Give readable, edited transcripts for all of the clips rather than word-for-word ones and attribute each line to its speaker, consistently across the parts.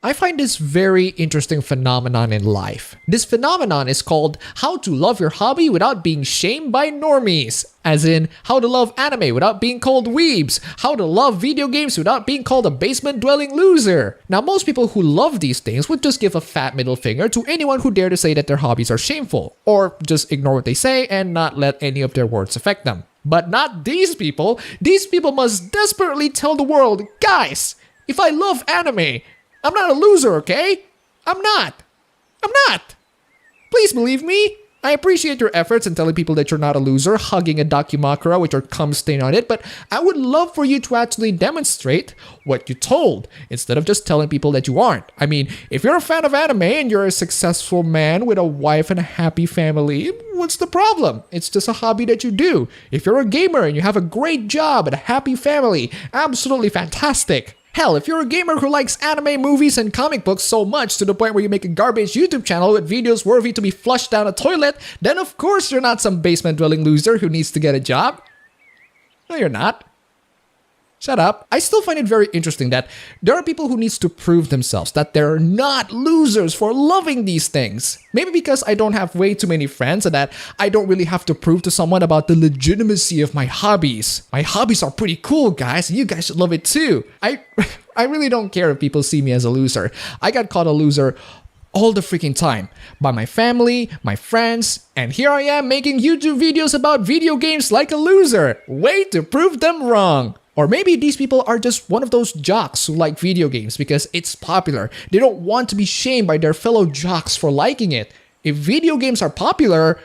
Speaker 1: I find this very interesting phenomenon in life. This phenomenon is called how to love your hobby without being shamed by normies. As in, how to love anime without being called weebs. How to love video games without being called a basement-dwelling loser. Now, most people who love these things would just give a fat middle finger to anyone who dare to say that their hobbies are shameful. Or just ignore what they say and not let any of their words affect them. But not these people. These people must desperately tell the world, guys, if I love anime, I'm not a loser, okay? I'm not. Please believe me. I appreciate your efforts in telling people that you're not a loser, hugging a Dakimakura with your cum stain on it, but I would love for you to actually demonstrate what you told, instead of just telling people that you aren't. I mean, if you're a fan of anime and you're a successful man with a wife and a happy family, what's the problem? It's just a hobby that you do. If you're a gamer and you have a great job and a happy family, absolutely fantastic. Hell, if you're a gamer who likes anime, movies, and comic books so much to the point where you make a garbage YouTube channel with videos worthy to be flushed down a toilet, then of course you're not some basement-dwelling loser who needs to get a job. No, you're not. Shut up. I still find it very interesting that there are people who needs to prove themselves that they're not losers for loving these things. Maybe because I don't have way too many friends and that I don't really have to prove to someone about the legitimacy of my hobbies. My hobbies are pretty cool, guys, and you guys should love it too. I really don't care if people see me as a loser. I got called a loser all the freaking time by my family, my friends, and here I am making YouTube videos about video games like a loser. Way to prove them wrong. Or maybe these people are just one of those jocks who like video games because it's popular. They don't want to be shamed by their fellow jocks for liking it. If video games are popular,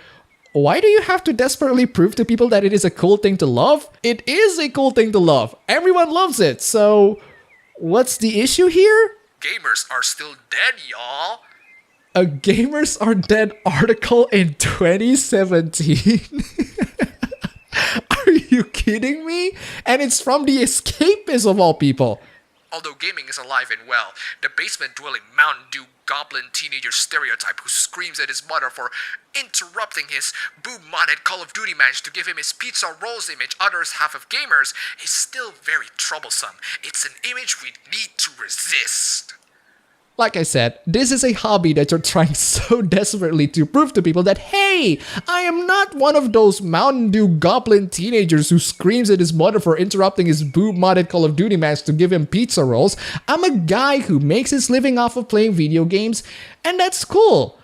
Speaker 1: why do you have to desperately prove to people that it is a cool thing to love? It is a cool thing to love. Everyone loves it. So, what's the issue here?
Speaker 2: Gamers are still dead, y'all.
Speaker 1: A Gamers Are Dead article in 2017? Are you kidding me? And it's from The Escapist of all people.
Speaker 2: Although gaming is alive and well, the basement-dwelling Mountain Dew goblin teenager stereotype who screams at his mother for interrupting his boob-modded Call of Duty match to give him his pizza rolls image others have of gamers is still very troublesome. It's an image we need to resist.
Speaker 1: Like I said, this is a hobby that you're trying so desperately to prove to people that, hey, I am not one of those Mountain Dew goblin teenagers who screams at his mother for interrupting his boob-modded Call of Duty match to give him pizza rolls. I'm a guy who makes his living off of playing video games, and that's cool.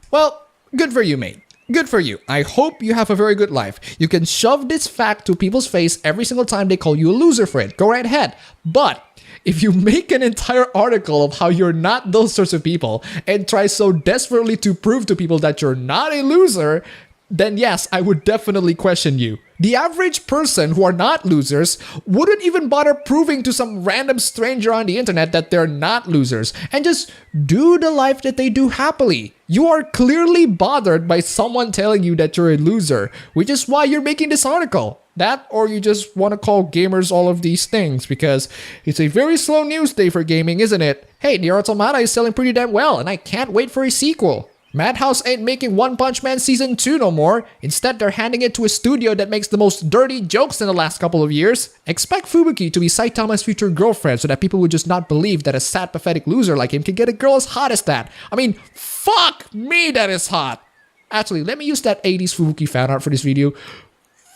Speaker 1: Well, good for you, mate. Good for you. I hope you have a very good life. You can shove this fact to people's face every single time they call you a loser for it. Go right ahead. But if you make an entire article of how you're not those sorts of people and try so desperately to prove to people that you're not a loser, then yes, I would definitely question you. The average person who are not losers wouldn't even bother proving to some random stranger on the internet that they're not losers and just do the life that they do happily. You are clearly bothered by someone telling you that you're a loser, which is why you're making this article. That, or you just want to call gamers all of these things because it's a very slow news day for gaming, isn't it? Hey, Nier Automata is selling pretty damn well and I can't wait for a sequel. Madhouse ain't making One Punch Man Season 2 no more. Instead, they're handing it to a studio that makes the most dirty jokes in the last couple of years. Expect Fubuki to be Saitama's future girlfriend so that people would just not believe that a sad, pathetic loser like him can get a girl as hot as that. I mean, fuck me, that is hot. Actually, let me use that 80s Fubuki fan art for this video.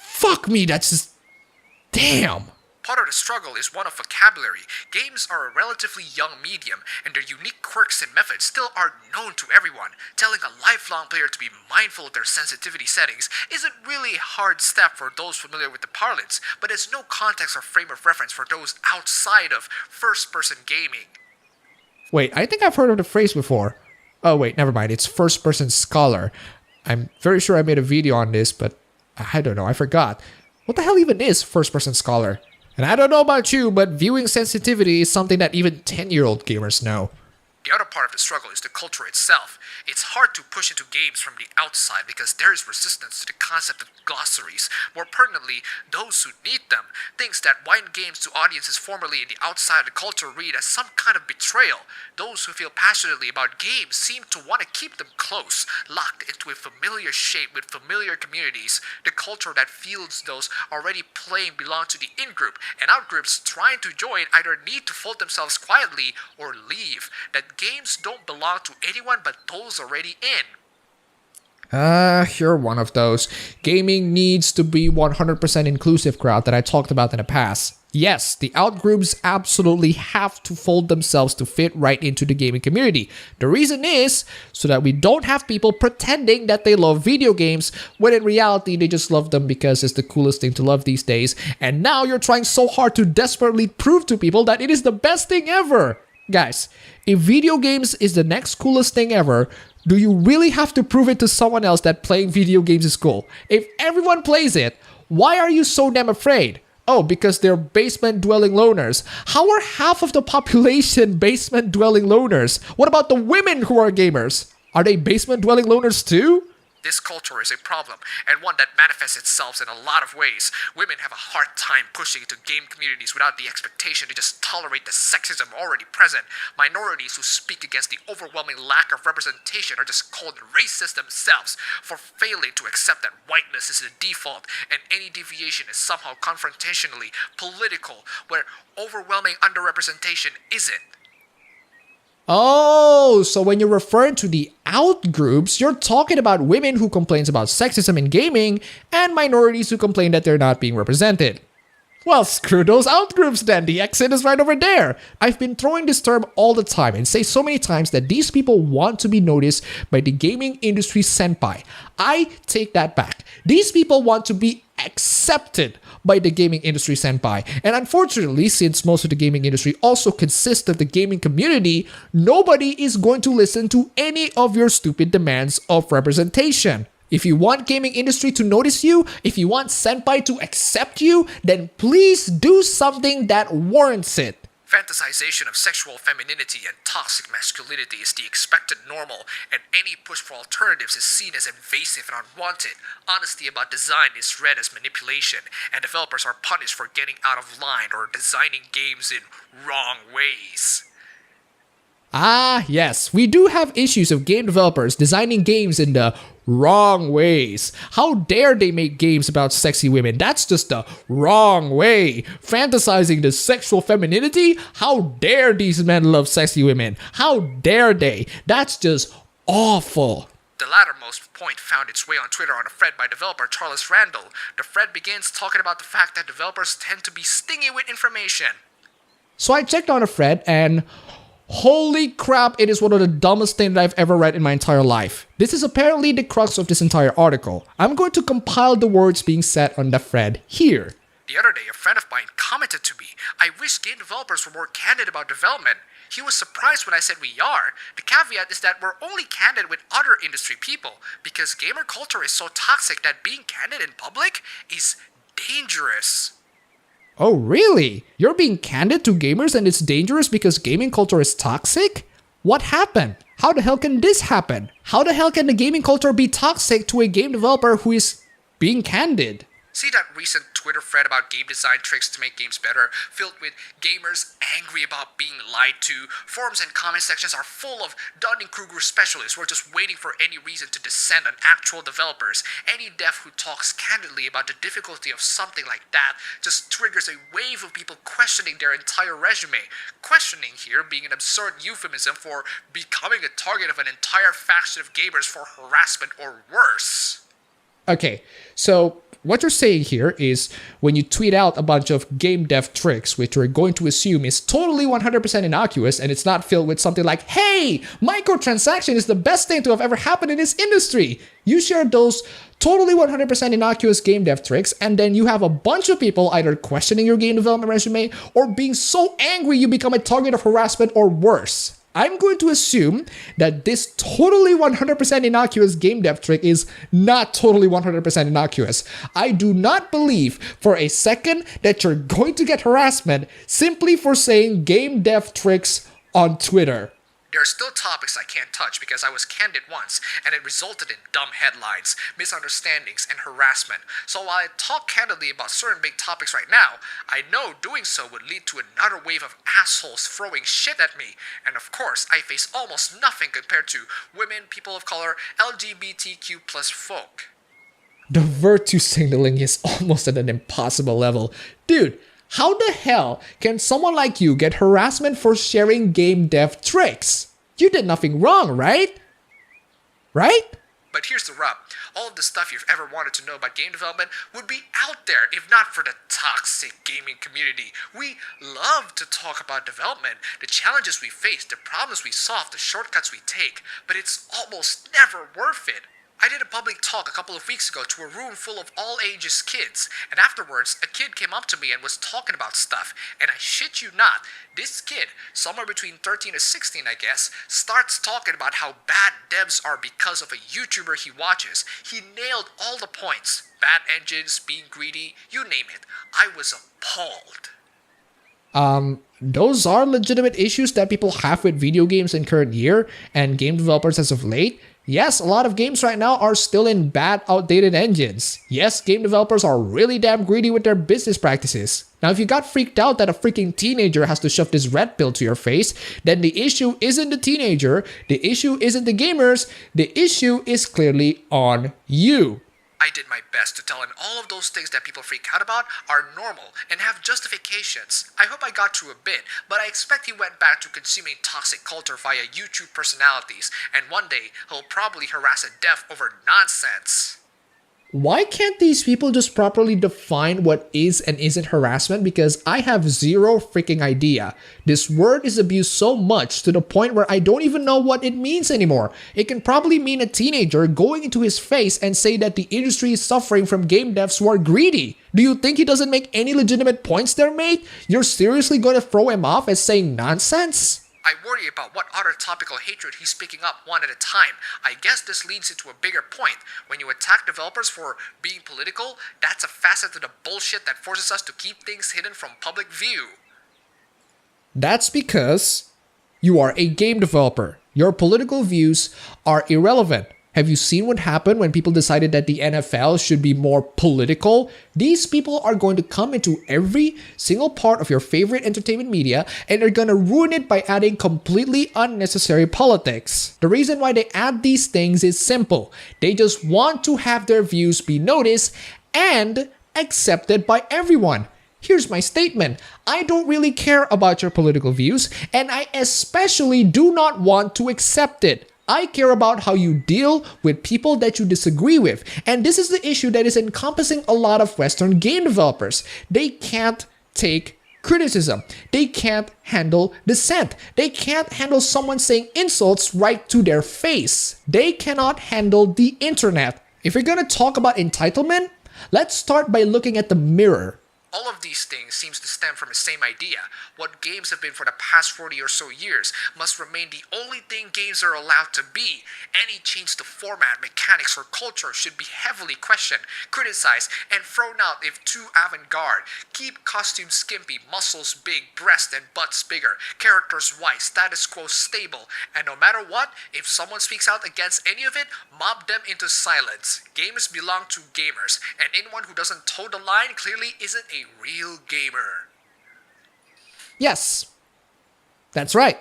Speaker 1: Fuck me, that's just... damn.
Speaker 2: Part of the struggle is one of vocabulary. Games are a relatively young medium, and their unique quirks and methods still aren't known to everyone. Telling a lifelong player to be mindful of their sensitivity settings isn't really a hard step for those familiar with the parlance, but there's no context or frame of reference for those outside of first-person gaming.
Speaker 1: Wait, I think I've heard of the phrase before. Oh wait, never mind, it's first-person scholar. I'm very sure I made a video on this, but I don't know, I forgot. What the hell even is first-person scholar? And I don't know about you, but viewing sensitivity is something that even 10-year-old gamers know.
Speaker 2: The other part of the struggle is the culture itself. It's hard to push into games from the outside because there is resistance to the concept of glossaries. More pertinently, those who need them. Things that widen games to audiences formerly in the outside of the culture read as some kind of betrayal. Those who feel passionately about games seem to want to keep them close, locked into a familiar shape with familiar communities. The culture that feels those already playing belong to the in-group, and out-groups trying to join either need to fold themselves quietly or leave. That games don't belong to anyone but those already in.
Speaker 1: You're one of those. Gaming needs to be 100% inclusive crowd that I talked about in the past. Yes, the outgroups absolutely have to fold themselves to fit right into the gaming community. The reason is so that we don't have people pretending that they love video games when in reality they just love them because it's the coolest thing to love these days. And now you're trying so hard to desperately prove to people that it is the best thing ever. Guys, if video games is the next coolest thing ever, do you really have to prove it to someone else that playing video games is cool? If everyone plays it, why are you so damn afraid? Oh, because they're basement-dwelling loners. How are half of the population basement-dwelling loners? What about the women who are gamers? Are they basement-dwelling loners too?
Speaker 2: This culture is a problem, and one that manifests itself in a lot of ways. Women have a hard time pushing into game communities without the expectation to just tolerate the sexism already present. Minorities who speak against the overwhelming lack of representation are just called racist themselves for failing to accept that whiteness is the default, and any deviation is somehow confrontationally political, where overwhelming underrepresentation isn't.
Speaker 1: Oh, so when you're referring to the out groups, you're talking about women who complain about sexism in gaming and minorities who complain that they're not being represented. Well, screw those out groups then, the exit is right over there. I've been throwing this term all the time and say so many times that these people want to be noticed by the gaming industry senpai. I take that back. These people want to be accepted by the gaming industry senpai. And unfortunately, since most of the gaming industry also consists of the gaming community, nobody is going to listen to any of your stupid demands of representation. If you want gaming industry to notice you, if you want senpai to accept you, then please do something that warrants it.
Speaker 2: Fantasization of sexual femininity and toxic masculinity is the expected normal, and any push for alternatives is seen as invasive and unwanted. Honesty about design is read as manipulation, and developers are punished for getting out of line or designing games in wrong ways.
Speaker 1: Ah, yes, we do have issues of game developers designing games in the wrong ways. How dare they make games about sexy women? That's just the wrong way. Fantasizing the sexual femininity? How dare these men love sexy women? How dare they? That's just awful.
Speaker 2: The lattermost point found its way on Twitter on a thread by developer Charles Randall. The thread begins talking about the fact that developers tend to be stingy with information.
Speaker 1: So I checked on a thread and holy crap, it is one of the dumbest things that I've ever read in my entire life. This is apparently the crux of this entire article. I'm going to compile the words being said on the thread here.
Speaker 2: The other day, a friend of mine commented to me, "I wish game developers were more candid about development." He was surprised when I said we are. The caveat is that we're only candid with other industry people, because gamer culture is so toxic that being candid in public is dangerous.
Speaker 1: Oh, really? You're being candid to gamers and it's dangerous because gaming culture is toxic? What happened? How the hell can this happen? How the hell can the gaming culture be toxic to a game developer who is being candid?
Speaker 2: See that recent Twitter thread about game design tricks to make games better, filled with gamers angry about being lied to? Forums and comment sections are full of Dunning-Kruger specialists who are just waiting for any reason to descend on actual developers. Any dev who talks candidly about the difficulty of something like that just triggers a wave of people questioning their entire resume. Questioning here being an absurd euphemism for becoming a target of an entire faction of gamers for harassment or worse.
Speaker 1: Okay, so what you're saying here is when you tweet out a bunch of game dev tricks, which we're going to assume is totally 100% innocuous and it's not filled with something like, hey, microtransaction is the best thing to have ever happened in this industry. You share those totally 100% innocuous game dev tricks, and then you have a bunch of people either questioning your game development resume or being so angry you become a target of harassment or worse. I'm going to assume that this totally 100% innocuous game dev trick is not totally 100% innocuous. I do not believe for a second that you're going to get harassment simply for saying game dev tricks on Twitter.
Speaker 2: There are still topics I can't touch because I was candid once, and it resulted in dumb headlines, misunderstandings, and harassment. So while I talk candidly about certain big topics right now, I know doing so would lead to another wave of assholes throwing shit at me. And of course, I face almost nothing compared to women, people of color, LGBTQ plus folk.
Speaker 1: The virtue signaling is almost at an impossible level. Dude, how the hell can someone like you get harassment for sharing game dev tricks? You did nothing wrong, right? Right?
Speaker 2: But here's the rub. All of the stuff you've ever wanted to know about game development would be out there if not for the toxic gaming community. We love to talk about development, the challenges we face, the problems we solve, the shortcuts we take, but it's almost never worth it. I did a public talk a couple of weeks ago to a room full of all ages kids, and afterwards, a kid came up to me and was talking about stuff, and I shit you not, this kid, somewhere between 13 to 16 I guess, starts talking about how bad devs are because of a YouTuber he watches. He nailed all the points, bad engines, being greedy, you name it. I was appalled.
Speaker 1: Those are legitimate issues that people have with video games in current year and game developers as of late. Yes, a lot of games right now are still in bad, outdated engines. Yes, game developers are really damn greedy with their business practices. Now, if you got freaked out that a freaking teenager has to shove this red pill to your face, then the issue isn't the teenager, the issue isn't the gamers, the issue is clearly on you.
Speaker 2: I did my best to tell him all of those things that people freak out about are normal and have justifications. I hope I got through a bit, but I expect he went back to consuming toxic culture via YouTube personalities, and one day he'll probably harass a dev over nonsense.
Speaker 1: Why can't these people just properly define what is and isn't harassment? Because I have zero freaking idea. This word is abused so much to the point where I don't even know what it means anymore. It can probably mean a teenager going into his face and say that the industry is suffering from game devs who are greedy. Do you think he doesn't make any legitimate points there, mate? You're seriously going to throw him off as saying nonsense?
Speaker 2: I worry about what other topical hatred he's picking up one at a time. I guess this leads into a bigger point. When you attack developers for being political, that's a facet to the bullshit that forces us to keep things hidden from public view.
Speaker 1: That's because you are a game developer. Your political views are irrelevant. Have you seen what happened when people decided that the NFL should be more political? These people are going to come into every single part of your favorite entertainment media and they're going to ruin it by adding completely unnecessary politics. The reason why they add these things is simple. They just want to have their views be noticed and accepted by everyone. Here's my statement. I don't really care about your political views, and I especially do not want to accept it. I care about how you deal with people that you disagree with. And this is the issue that is encompassing a lot of Western game developers. They can't take criticism. They can't handle dissent. They can't handle someone saying insults right to their face. They cannot handle the internet. If you're gonna talk about entitlement, let's start by looking at the mirror.
Speaker 2: All of these things seems to stem from the same idea. What games have been for the past 40 or so years must remain the only thing games are allowed to be. Any change to format, mechanics, or culture should be heavily questioned, criticized, and thrown out if too avant-garde. Keep costumes skimpy, muscles big, breasts and butts bigger, characters white, status quo stable, and no matter what, if someone speaks out against any of it, mob them into silence. Games belong to gamers, and anyone who doesn't toe the line clearly isn't a real gamer.
Speaker 1: Yes, that's right.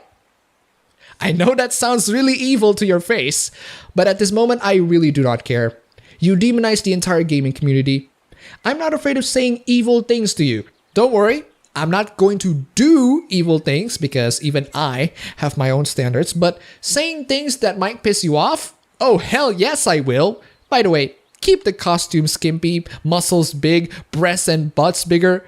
Speaker 1: I know that sounds really evil to your face, but at this moment, I really do not care. You demonize the entire gaming community. I'm not afraid of saying evil things to you. Don't worry, I'm not going to do evil things because even I have my own standards, but saying things that might piss you off? Oh, hell yes, I will. By the way, keep the costume skimpy, muscles big, breasts and butts bigger.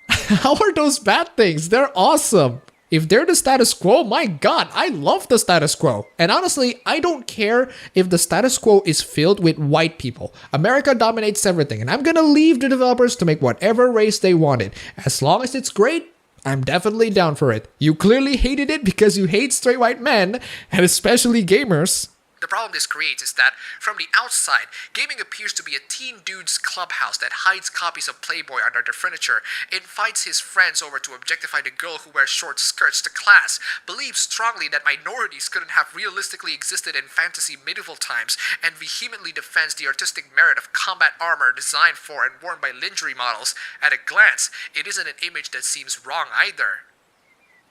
Speaker 1: How are those bad things? They're awesome. If they're the status quo, my god, I love the status quo. And honestly, I don't care if the status quo is filled with white people. America dominates everything, and I'm gonna leave the developers to make whatever race they wanted. As long as it's great, I'm definitely down for it. You clearly hated it because you hate straight white men, and especially gamers.
Speaker 2: The problem this creates is that, from the outside, gaming appears to be a teen dude's clubhouse that hides copies of Playboy under their furniture, invites his friends over to objectify the girl who wears short skirts to class, believes strongly that minorities couldn't have realistically existed in fantasy medieval times, and vehemently defends the artistic merit of combat armor designed for and worn by lingerie models. At a glance, it isn't an image that seems wrong either.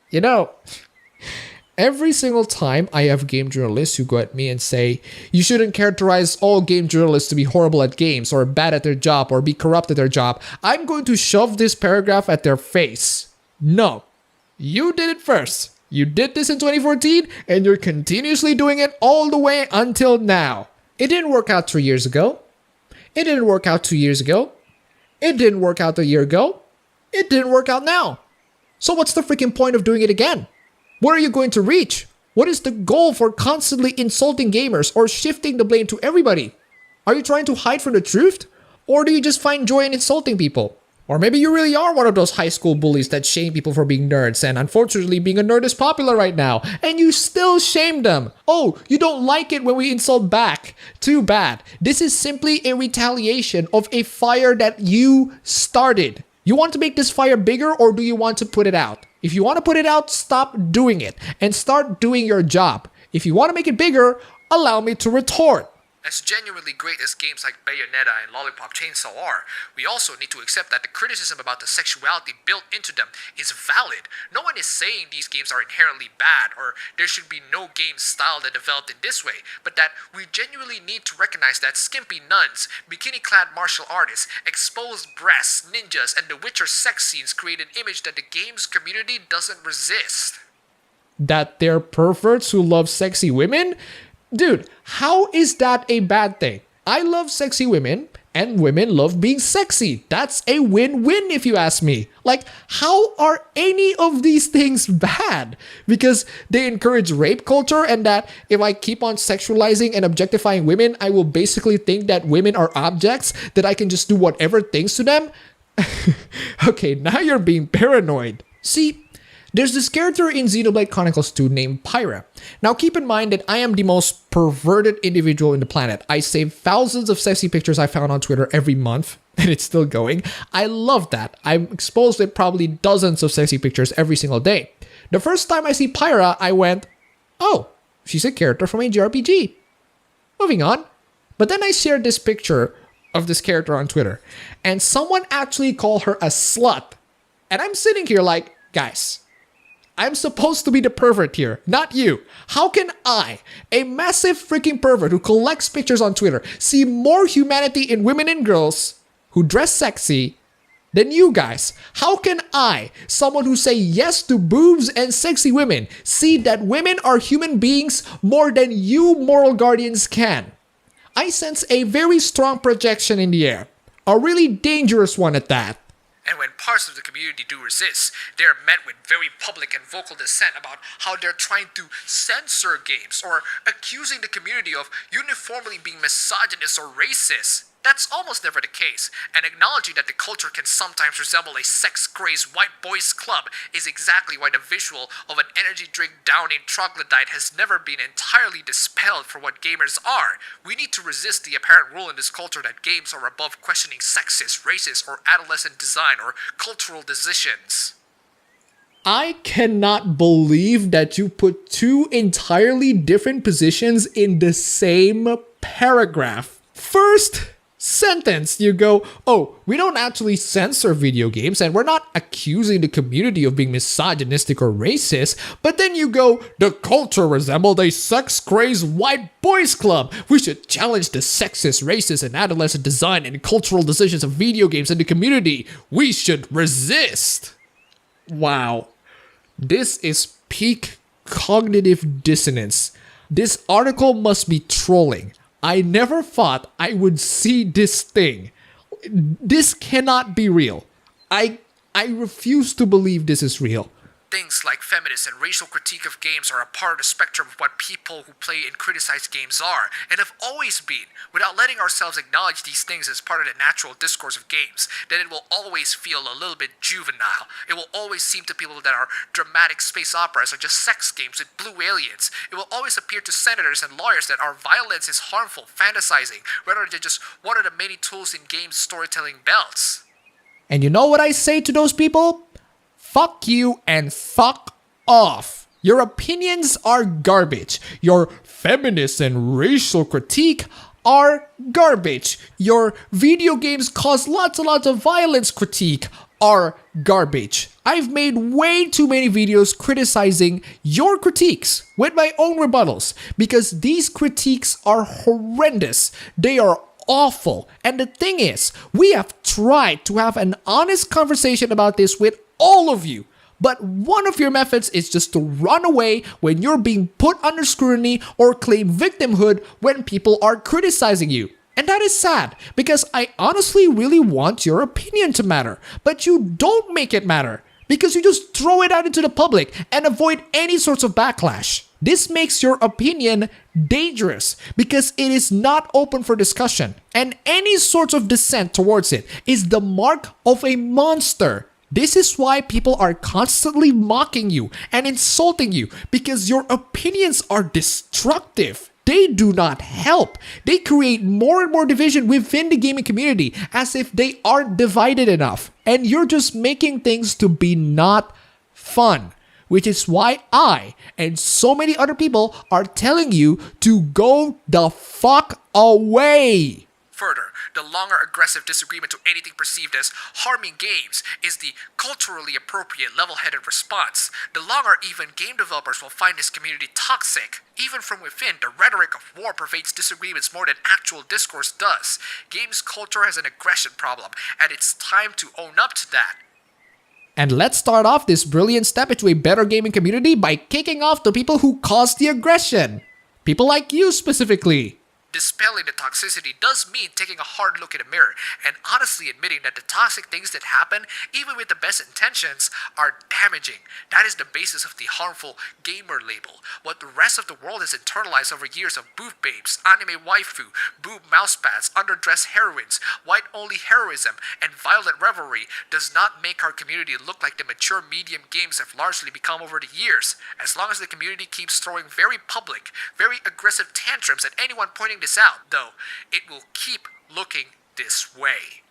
Speaker 1: You know, every single time I have game journalists who go at me and say, you shouldn't characterize all game journalists to be horrible at games or bad at their job or be corrupt at their job, I'm going to shove this paragraph at their face. No, you did it first. You did this in 2014 and you're continuously doing it all the way until now. It didn't work out 3 years ago. It didn't work out 2 years ago. It didn't work out a year ago. It didn't work out now. So what's the freaking point of doing it again? What are you going to reach? What is the goal for constantly insulting gamers or shifting the blame to everybody? Are you trying to hide from the truth? Or do you just find joy in insulting people? Or maybe you really are one of those high school bullies that shame people for being nerds, and unfortunately being a nerd is popular right now, and you still shame them. Oh, you don't like it when we insult back. Too bad. This is simply a retaliation of a fire that you started. You want to make this fire bigger, or do you want to put it out? If you want to put it out, stop doing it and start doing your job. If you want to make it bigger, allow me to retort.
Speaker 2: As genuinely great as games like Bayonetta and Lollipop Chainsaw are, we also need to accept that the criticism about the sexuality built into them is valid. No one is saying these games are inherently bad or there should be no game style that developed in this way, but that we genuinely need to recognize that skimpy nuns, bikini-clad martial artists, exposed breasts, ninjas, and the Witcher sex scenes create an image that the game's community doesn't resist.
Speaker 1: That they're perverts who love sexy women? Dude, how is that a bad thing? I love sexy women, and women love being sexy. That's a win-win if you ask me. Like, how are any of these things bad? Because they encourage rape culture, and that if I keep on sexualizing and objectifying women, I will basically think that women are objects, that I can just do whatever things to them? Okay, now you're being paranoid. See, there's this character in Xenoblade Chronicles 2 named Pyra. Now keep in mind that I am the most perverted individual in the planet. I save thousands of sexy pictures I found on Twitter every month, and it's still going. I love that. I'm exposed with probably dozens of sexy pictures every single day. The first time I see Pyra, I went, oh, she's a character from a JRPG. Moving on. But then I shared this picture of this character on Twitter, and someone actually called her a slut. And I'm sitting here like, guys, I'm supposed to be the pervert here, not you. How can I, a massive freaking pervert who collects pictures on Twitter, see more humanity in women and girls who dress sexy than you guys? How can I, someone who say yes to boobs and sexy women, see that women are human beings more than you moral guardians can? I sense a very strong projection in the air. A really dangerous one at that.
Speaker 2: And when parts of the community do resist, they are met with very public and vocal dissent about how they're trying to censor games or accusing the community of uniformly being misogynist or racist. That's almost never the case, and acknowledging that the culture can sometimes resemble a sex-crazed white boys club is exactly why the visual of an energy drink downing troglodyte has never been entirely dispelled for what gamers are. We need to resist the apparent rule in this culture that games are above questioning sexist, racist, or adolescent design or cultural decisions.
Speaker 1: I cannot believe that you put two entirely different positions in the same paragraph. First sentence, you go, oh, we don't actually censor video games and we're not accusing the community of being misogynistic or racist, but then you go, the culture resembled a sex-crazed white boys club. We should challenge the sexist, racist, and adolescent design and cultural decisions of video games in the community. We should resist. Wow. This is peak cognitive dissonance. This article must be trolling. I never thought I would see this thing. This cannot be real. I refuse to believe this is real.
Speaker 2: things like feminist and racial critique of games are a part of the spectrum of what people who play and criticize games are, and have always been, without letting ourselves acknowledge these things as part of the natural discourse of games, then it will always feel a little bit juvenile. It will always seem to people that our dramatic space operas are just sex games with blue aliens. It will always appear to senators and lawyers that our violence is harmful, fantasizing, rather than just one of the many tools in games storytelling belts.
Speaker 1: And you know what I say to those people? Fuck you and fuck off. Your opinions are garbage. Your feminist and racial critique are garbage. Your video games cause lots and lots of violence critique are garbage. I've made way too many videos criticizing your critiques with my own rebuttals because these critiques are horrendous. They are awful. And the thing is, we have tried to have an honest conversation about this with all of you. But one of your methods is just to run away when you're being put under scrutiny or claim victimhood when people are criticizing you. And that is sad because I honestly really want your opinion to matter. But you don't make it matter because you just throw it out into the public and avoid any sorts of backlash. This makes your opinion dangerous because it is not open for discussion. And any sort of dissent towards it is the mark of a monster. This is why people are constantly mocking you and insulting you because your opinions are destructive. They do not help. They create more and more division within the gaming community as if they aren't divided enough. And you're just making things to be not fun. Which is why I and so many other people are telling you to go the fuck away.
Speaker 2: Further, the longer aggressive disagreement to anything perceived as harming games is the culturally appropriate level-headed response. The longer even game developers will find this community toxic. Even from within, the rhetoric of war pervades disagreements more than actual discourse does. Games culture has an aggression problem, and it's time to own up to that.
Speaker 1: And let's start off this brilliant step into a better gaming community by kicking off the people who caused the aggression. People like you specifically.
Speaker 2: Dispelling the toxicity does mean taking a hard look in the mirror and honestly admitting that the toxic things that happen, even with the best intentions, are damaging. That is the basis of the harmful gamer label. What the rest of the world has internalized over years of boob babes, anime waifu, boob mousepads, underdressed heroines, white-only heroism, and violent revelry does not make our community look like the mature medium games have largely become over the years. As long as the community keeps throwing very public, very aggressive tantrums at anyone pointing this out, though, it will keep looking this way.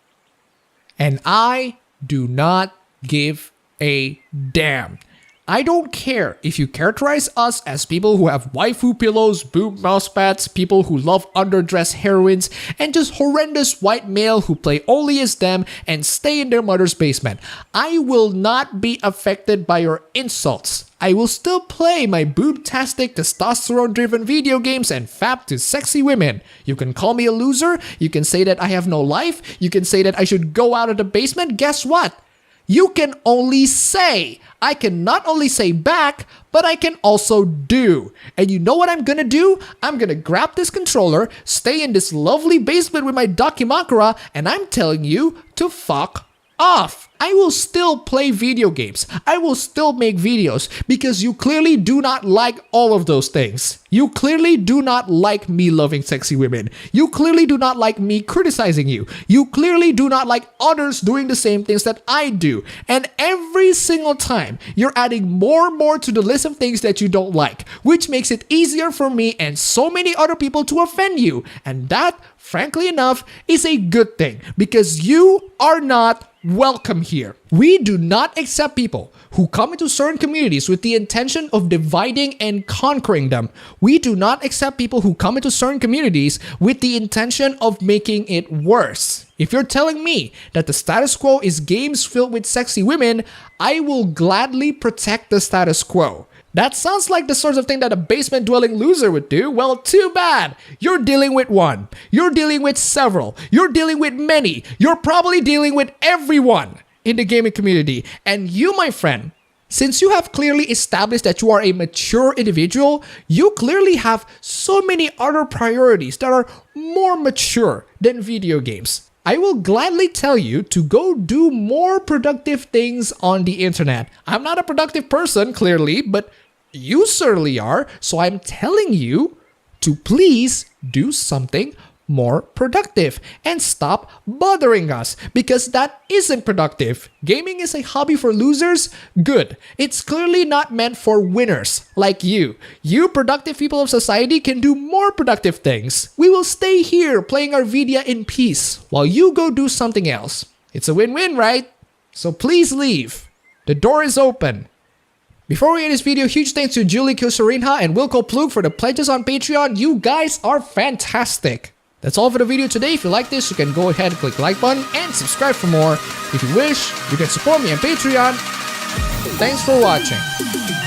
Speaker 1: And I do not give a damn. I don't care if you characterize us as people who have waifu pillows, boob mousepads, people who love underdressed heroines, and just horrendous white male who play only as them and stay in their mother's basement. I will not be affected by your insults. I will still play my boob-tastic, testosterone-driven video games and fap to sexy women. You can call me a loser, you can say that I have no life, you can say that I should go out of the basement. Guess what? You can only say. I can not only say back, but I can also do. And you know what I'm gonna do? I'm gonna grab this controller, stay in this lovely basement with my Dakimakura, and I'm telling you to fuck off. I will still play video games. I will still make videos because you clearly do not like all of those things. You clearly do not like me loving sexy women. You clearly do not like me criticizing you. You clearly do not like others doing the same things that I do. And every single time, you're adding more and more to the list of things that you don't like, which makes it easier for me and so many other people to offend you. And that, frankly enough, is a good thing because you are not welcome here. We do not accept people who come into certain communities with the intention of dividing and conquering them. We do not accept people who come into certain communities with the intention of making it worse. If you're telling me that the status quo is games filled with sexy women, I will gladly protect the status quo. That sounds like the sort of thing that a basement-dwelling loser would do. Well, too bad. You're dealing with one. You're dealing with several. You're dealing with many. You're probably dealing with everyone in the gaming community. And you, my friend, since you have clearly established that you are a mature individual, you clearly have so many other priorities that are more mature than video games. I will gladly tell you to go do more productive things on the internet. I'm not a productive person, clearly, but you certainly are. So I'm telling you to please do something more productive and stop bothering us, because that isn't productive. Gaming is a hobby for losers? Good. It's clearly not meant for winners like you. You productive people of society can do more productive things. We will stay here playing our Vidya in peace while you go do something else. It's a win-win, right? So please leave. The door is open. Before we end this video, huge thanks to Julie Kyosurinha and Wilco Plug for the pledges on Patreon. You guys are fantastic. That's all for the video today. If you like this, you can go ahead and click the like button and subscribe for more. If you wish, you can support me on Patreon. Thanks for watching.